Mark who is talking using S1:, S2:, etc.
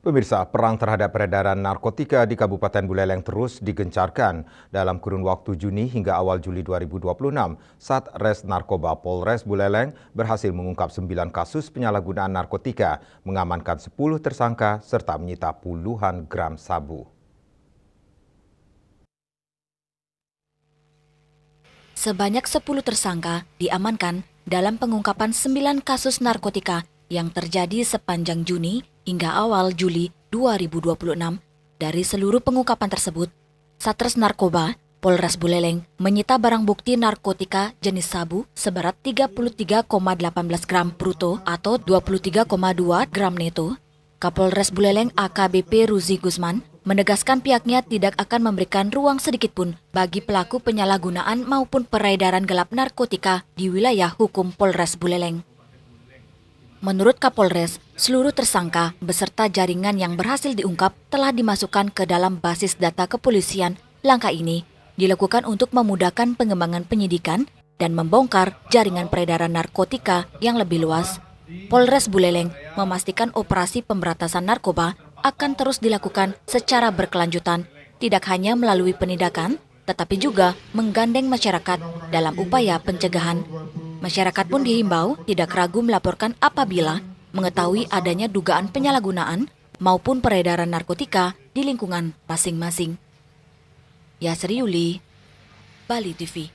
S1: Pemirsa, perang terhadap peredaran narkotika di Kabupaten Buleleng terus digencarkan dalam kurun waktu Juni hingga awal Juli 2026. Satres Narkoba Polres Buleleng berhasil mengungkap 9 kasus penyalahgunaan narkotika, mengamankan 10 tersangka serta menyita puluhan gram sabu.
S2: Sebanyak 10 tersangka diamankan dalam pengungkapan 9 kasus narkotika yang terjadi sepanjang Juni hingga awal Juli 2026. Dari seluruh pengungkapan tersebut, Satres Narkoba Polres Buleleng menyita barang bukti narkotika jenis sabu seberat 33,18 gram bruto atau 23,2 gram neto. Kapolres Buleleng AKBP Ruzi Gusman menegaskan pihaknya tidak akan memberikan ruang sedikitpun bagi pelaku penyalahgunaan maupun peredaran gelap narkotika di wilayah hukum Polres Buleleng. Menurut Kapolres, seluruh tersangka beserta jaringan yang berhasil diungkap telah dimasukkan ke dalam basis data kepolisian. Langkah ini dilakukan untuk memudahkan pengembangan penyidikan dan membongkar jaringan peredaran narkotika yang lebih luas. Polres Buleleng memastikan operasi pemberantasan narkoba akan terus dilakukan secara berkelanjutan, tidak hanya melalui penindakan, tetapi juga menggandeng masyarakat dalam upaya pencegahan. Masyarakat pun dihimbau tidak ragu melaporkan apabila mengetahui adanya dugaan penyalahgunaan maupun peredaran narkotika di lingkungan masing-masing. Yasri Yuli, Bali TV.